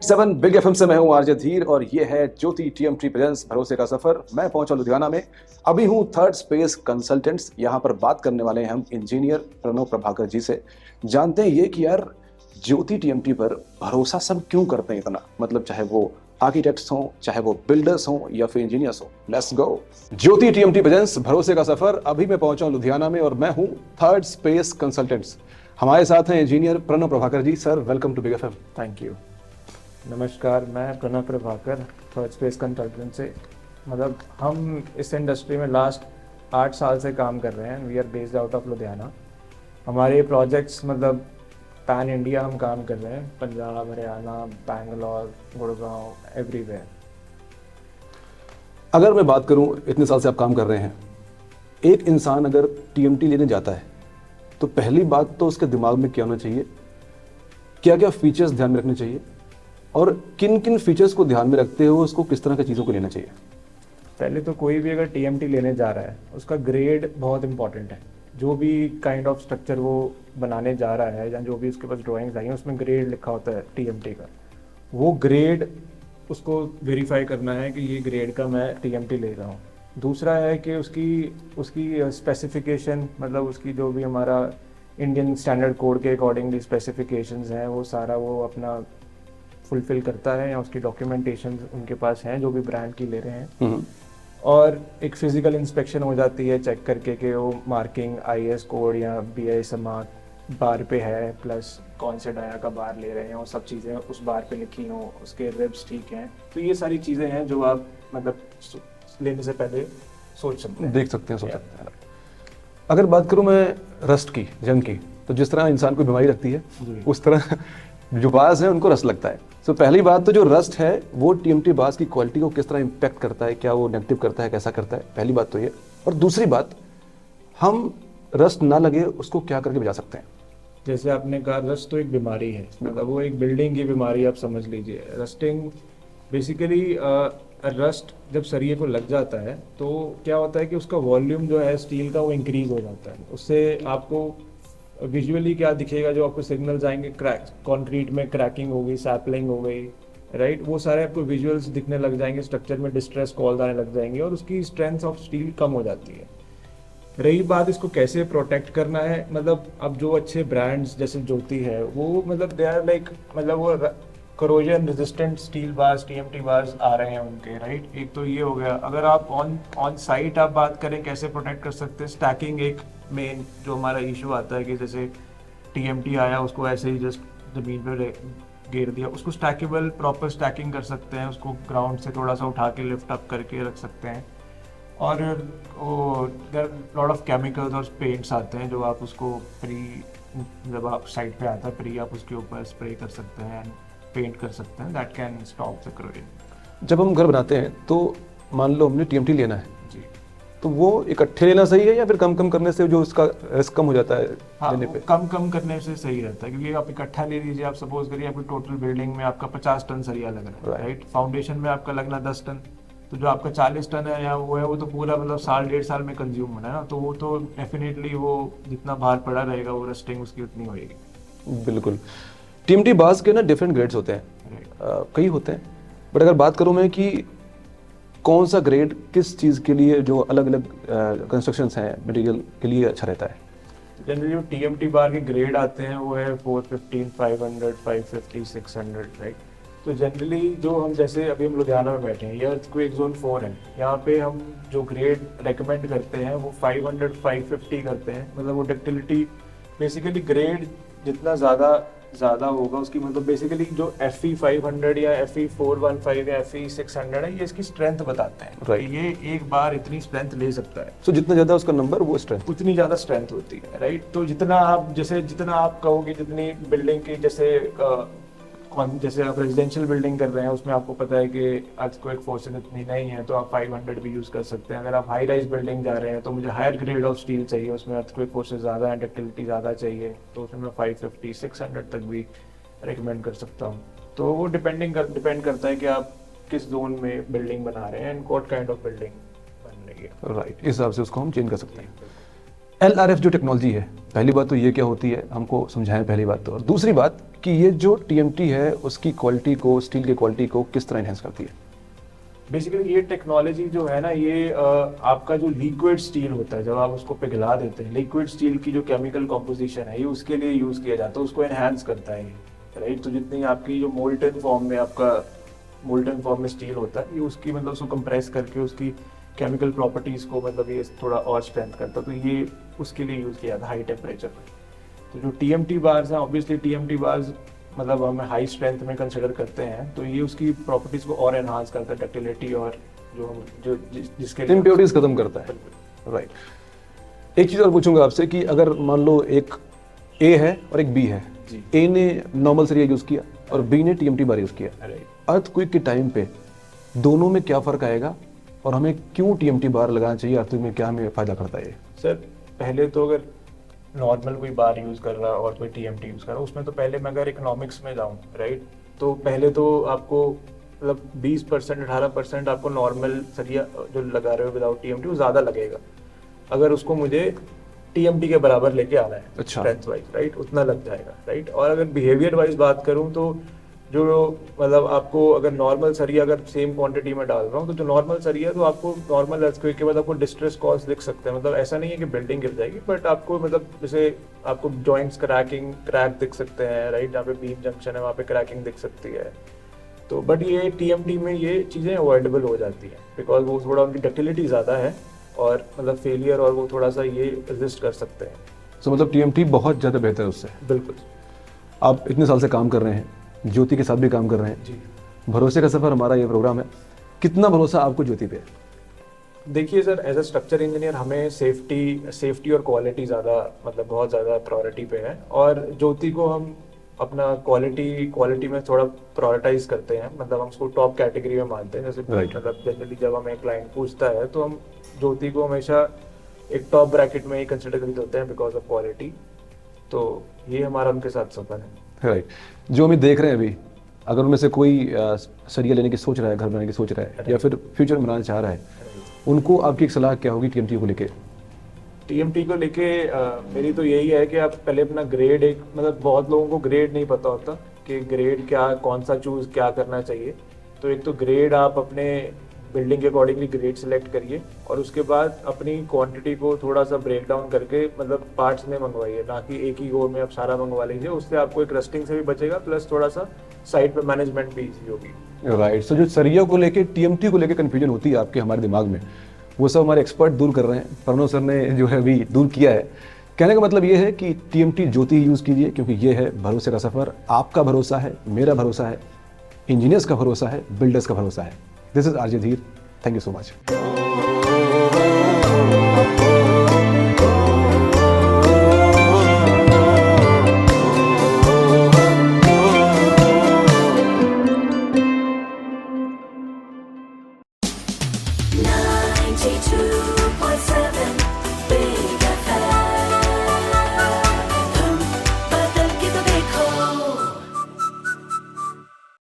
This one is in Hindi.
7 बिग एफएम से मैं हूं आरजे धीर और ये है ज्योति टीएमटी प्रेजेंस भरोसे का सफर। मैं पहुंचा लुधियाना में, अभी हूं थर्ड स्पेस कंसल्टेंट्स। यहां पर बात करने वाले हैं हम इंजीनियर प्रणव प्रभाकर जी से। जानते हैं ये कि यार ज्योति टीएमटी पर भरोसा सब क्यों करते हैं इतना, मतलब चाहे वो आर्किटेक्ट्स हों, चाहे वो बिल्डर्स हों या फिर इंजीनियर्स हों। Let's go. Jyoti TMT presence भरोसे का सफर। अभी मैं पहुंचा हूं लुधियाना में और मैं हूं थर्ड स्पेस कंसल्टेंट्स। हमारे साथ हैं engineer Pranav Prabhakar ji. Sir welcome to big FM. Thank you. नमस्कार, मैं Pranav Prabhakar third space consultant से। मतलब हम इस इंडस्ट्री में लास्ट 8 साल से काम कर रहे हैं। We are based out of Ludhiana. हमारे प्रोजेक्ट्स मतलब पैन इंडिया हम काम कर रहे हैं, पंजाब, हरियाणा, बैंगलोर, गुड़गांव, एवरीवेयर। अगर मैं बात करूं, इतने साल से आप काम कर रहे हैं, एक इंसान अगर टीएमटी लेने जाता है तो पहली बात तो उसके दिमाग में क्या होना चाहिए, क्या क्या फीचर्स ध्यान में रखने चाहिए और किन किन फीचर्स को ध्यान में रखते हुए उसको किस तरह की चीज़ों को लेना चाहिए? पहले तो कोई भी अगर टीएमटी लेने जा रहा है उसका ग्रेड बहुत इंपॉर्टेंट है। जो भी काइंड ऑफ स्ट्रक्चर वो बनाने जा रहा है या जो भी उसके पास ड्राइंग्स आई हैं उसमें ग्रेड लिखा होता है टीएमटी का। वो ग्रेड उसको वेरीफाई करना है कि ये ग्रेड का मैं टीएमटी ले रहा हूँ। दूसरा है कि उसकी स्पेसिफिकेशन, मतलब उसकी जो भी हमारा इंडियन स्टैंडर्ड कोड के अकॉर्डिंगली स्पेसिफिकेशंस हैं वो सारा वो अपना फुलफिल करता है या उसकी डॉक्यूमेंटेशन उनके पास हैं जो भी ब्रांड की ले रहे हैं। और एक फिजिकल इंस्पेक्शन हो जाती है चेक करके कि वो मार्किंग आईएस कोड या बीआईएस मार्क बार पे है, प्लस कौन से डाया का बार ले रहे हैं, वो सब चीज़ें उस बार पे लिखी हों, उसके रिब्स ठीक हैं। तो ये सारी चीज़ें हैं जो आप मतलब लेने से पहले सोच सकते हैं, देख सकते हैं, सोच सकते हैं। अगर बात करूं मैं रस्ट की, जंग की, तो जिस तरह इंसान को बीमारी लगती है उस तरह जो बाज है उनको रस्ट लगता है। तो पहली बात तो जो रस्ट है वो टीएमटी बाज की क्वालिटी को किस तरह इम्पैक्ट करता है, क्या वो नेगेटिव करता है, कैसा करता है, पहली बात तो ये। और दूसरी बात, हम रस्ट ना लगे उसको क्या करके बचा सकते हैं? जैसे आपने कहा, रस्ट तो एक बीमारी है, मतलब वो एक बिल्डिंग की बीमारी आप समझ लीजिए। रस्टिंग बेसिकली रस्ट जब सरिये को लग जाता है तो क्या होता है कि उसका वॉल्यूम जो है स्टील का वो इंक्रीज हो जाता है। उससे आपको विजुअली क्या दिखेगा, जो आपको सिग्नल्स आएंगे, क्रैक कंक्रीट में क्रैकिंग हो गई, सैपलिंग हो गई, राइट, वो सारे आपको विजुअल्स दिखने लग जाएंगे, स्ट्रक्चर में डिस्ट्रेस कॉल्स आने लग जाएंगे और उसकी स्ट्रेंथ ऑफ स्टील कम हो जाती है। रही बात इसको कैसे प्रोटेक्ट करना है, मतलब अब जो अच्छे ब्रांड्स जैसे ज्योति है वो मतलब दे आर लाइक, मतलब वो corrosion resistant steel bars, TMT bars आ रहे हैं उनके, राइट। एक तो ये हो गया। अगर आप ऑन साइट आप बात करें कैसे प्रोटेक्ट कर सकते हैं, स्टैकिंग एक मेन जो हमारा इशू आता है कि जैसे टीएमटी आया उसको ऐसे ही जस्ट जमीन पर गिर दिया, उसको स्टैकेबल प्रॉपर स्टैकिंग कर सकते हैं, उसको ग्राउंड से थोड़ा सा उठा के लिफ्ट अप करके रख सकते हैं। और वो देयर लॉट ऑफ केमिकल्स और पेंट्स आते हैं जो आप उसको जब आप साइट पे आता है प्री आप उसके ऊपर स्प्रे कर सकते हैं, पेंट कर सकते हैं, that can stop the corrosion. जब हम घर बनाते हैं तो मान लो हमने टीएमटी लेना है जी, तो वो इकट्ठे लेना सही है या फिर कम कम करने से जो उसका रिस्क कम हो जाता है? हाँ, लेने पे कम कम करने से सही रहता है, क्योंकि आप इकट्ठा ले लीजिए, आप सपोज करिए आपकी टोटल बिल्डिंग में आपका 50 टन सरिया लग रहा है, राइट। फाउंडेशन में आपका लगना 10 टन, तो जो आपका 40 टन है या वो है वो तो पूरा मतलब साल 1.5 साल में कंज्यूम होना है ना, तो वो तो डेफिनेटली वो जितना भार पड़ा रहेगा वो रस्टिंग उसकी उतनी होगी। बिल्कुल। टीएमटी बाज के ना डिफरेंट ग्रेड्स होते हैं, कई होते हैं, बट अगर बात करूं मैं कि कौन सा ग्रेड किस चीज़ के लिए, जो अलग अलग कंस्ट्रक्शंस हैं मटेरियल के लिए अच्छा रहता है? जनरली जो टीएमटी बार के ग्रेड आते हैं वो है 415, 500, 550, 600, राइट। तो जनरली जो हम जैसे अभी हम लुधियाना में बैठे हैं, ये अर्थक्वेक जोन 4 है, यहाँ पे हम जो ग्रेड रेकमेंड करते हैं वो 500, 550 करते हैं। मतलब वो डक्टिलिटी बेसिकली ग्रेड जितना ज़्यादा होगा उसकी, मतलब बेसिकली जो FE 500 या FE 415 या FE 600 है, ये इसकी स्ट्रेंथ बताते हैं, right. ये एक बार इतनी स्ट्रेंथ ले सकता है। सो जितना ज़्यादा उसका नंबर वो स्ट्रेंथ, उतनी ज़्यादा स्ट्रेंथ होती है, राइट। तो जितना आप कहोगे, जितनी बिल्डिंग की जैसे आप रेजिडेंशियल बिल्डिंग कर रहे हैं उसमें आपको पता है कि अर्थक्वेक फोर्सेस इतनी नहीं है तो आप 500 भी यूज़ कर सकते हैं। अगर आप हाई राइज बिल्डिंग जा रहे हैं तो मुझे हायर ग्रेड ऑफ स्टील चाहिए, उसमें अर्थक्वेक फोर्सेस ज़्यादा हैं, डक्टिलिटी ज़्यादा चाहिए, तो उसमें मैं 550, 600 तक भी रिकमेंड कर सकता हूँ। तो वो डिपेंड करता है कि आप किस जोन में बिल्डिंग बना रहे हैं and what kind of building बन रही है, राइट। इस हिसाब से उसको हम चेंज कर सकते हैं। LRF जो टेक्नोलॉजी है, पहली बात तो ये क्या होती है हमको समझाएं पहली बात तो, और दूसरी बात कि ये जो TMT है उसकी क्वालिटी को, स्टील की क्वालिटी को किस तरह इन्हेंस करती है? बेसिकली ये टेक्नोलॉजी जो है ना, ये आपका जो लिक्विड स्टील होता है, जब आप उसको पिघला देते हैं, लिक्विड स्टील की जो केमिकल कॉम्पोजिशन है ये उसके लिए यूज़ किया जाता है, उसको एनहांस करता है ये, राइट। तो जितनी आपकी जो मोल्टन फॉर्म में स्टील होता है, ये उसकी मतलब उसको कंप्रेस करके उसकी केमिकल प्रॉपर्टीज़ को मतलब ये थोड़ा और स्ट्रेंथ करता है, तो ये उसके लिए यूज़ किया जाता है हाई टेम्परेचर पर। तो जो TMT बार्स हैं, ऑब्वियसली TMT बार्स मतलब हम हाई स्ट्रेंथ में कंसिडर करते हैं, तो ये उसकी प्रॉपर्टीज को और एनहांस करता है, डक्टिलिटी और जिसके लिए इम्प्योरिटीज खत्म करता है, राइट। एक चीज़ और पूछूंगा आपसे कि अगर मान लो एक A है और एक B है, A ने नॉर्मल सरिया यूज़ किया और B ने TMT बार यूज़ किया, अर्थक्वेक के टाइम पे दोनों में क्या फ़र्क आएगा और हमें क्यों TMT बार लगाना चाहिए, अर्थक्वेक में क्या हमें फ़ायदा करता है? सर पहले तो अगर नॉर्मल कोई बार यूज़ कर रहा है और कोई TMT यूज़ कर रहा है, उसमें तो पहले मैं अगर इकोनॉमिक्स में जाऊँ, राइट, तो पहले तो आपको मतलब 20% 18% आपको नॉर्मल सरिया जो लगा रहे हो विदाउट TMT वो ज़्यादा लगेगा, अगर उसको मुझे TMT के बराबर लेके आना है। अच्छा, स्ट्रेंथ वाइज, राइट, उतना लग जाएगा, राइट। और अगर बिहेवियर वाइज बात करूँ तो जो मतलब आपको अगर नॉर्मल सरिया अगर सेम क्वांटिटी में डाल रहा हूँ, तो जो नॉर्मल सरिया तो आपको नॉर्मल अर्थक्वेक के बाद आपको डिस्ट्रेस कॉज दिख सकते हैं, मतलब ऐसा नहीं है कि बिल्डिंग गिर जाएगी, बट आपको मतलब जैसे आपको जॉइंट्स क्रैक दिख सकते हैं, राइट, जहाँ पे बीम जंक्शन है वहाँ पे क्रैकिंग दिख सकती है। तो बट ये TMT में ये चीज़ें अवॉइडेबल हो जाती हैं, बिकॉज वो थोड़ा उनकी डक्टिलिटी ज़्यादा है और मतलब फेलियर और वो थोड़ा सा ये रेजिस्ट कर सकते हैं। तो मतलब TMT बहुत ज़्यादा बेहतर है उससे। बिल्कुल। आप इतने साल से काम कर रहे हैं, ज्योति के साथ भी काम कर रहे हैं जी। भरोसे का सफ़र हमारा ये प्रोग्राम है, कितना भरोसा आपको ज्योति पे है? देखिए sir, as a structure engineer हमें सेफ्टी और क्वालिटी ज़्यादा मतलब बहुत ज़्यादा प्रायोरिटी पे है, और ज्योति को हम अपना क्वालिटी में थोड़ा प्रायोरिटाइज करते हैं, मतलब हम उसको टॉप कैटेगरी में मानते हैं। जैसे मतलब जनरली जब हमें क्लाइंट पूछता है तो हम ज्योति को हमेशा एक टॉप ब्रैकेट में ही कंसिडर करते हैं बिकॉज ऑफ क्वालिटी। तो ये हमारा उनके साथ सफर है, राइट। जो हम देख रहे हैं अभी, अगर उनमें से कोई सरिया लेने की सोच रहा है, घर बनाने की सोच रहा है, या फिर फ्यूचर में बनाना चाह रहा है, उनको आपकी एक सलाह क्या होगी TMT को लेके? TMT को लेके मेरी तो यही है कि आप पहले अपना ग्रेड, एक मतलब बहुत लोगों को ग्रेड नहीं पता होता कि ग्रेड क्या, कौन सा चूज क्या करना चाहिए। तो एक तो ग्रेड आप अपने बिल्डिंग के अकॉर्डिंगली ग्रेड सेलेक्ट करिए, और उसके बाद अपनी क्वांटिटी को थोड़ा सा ब्रेक डाउन करके मतलब पार्ट्स में मंगवाइए, ना कि एक ही गो में आप सारा मंगवा लीजिए। उससे आपको एक रस्टिंग से भी बचेगा, प्लस थोड़ा सा साइड पे मैनेजमेंट भी इजी होगी। राइट। सो जो सरिया को लेके, TMT को लेके कन्फ्यूजन होती है आपके हमारे दिमाग में, वो सब हमारे एक्सपर्ट दूर कर रहे हैं। प्रणव सर ने जो है अभी दूर किया है। कहने का मतलब ये है कि TMT ज्योति ही यूज़ कीजिए, क्योंकि ये है भरोसे का सफ़र। आपका भरोसा है, मेरा भरोसा है, इंजीनियर्स का भरोसा है, बिल्डर्स का भरोसा है। दिस इज RJ धीर। Thank you so much.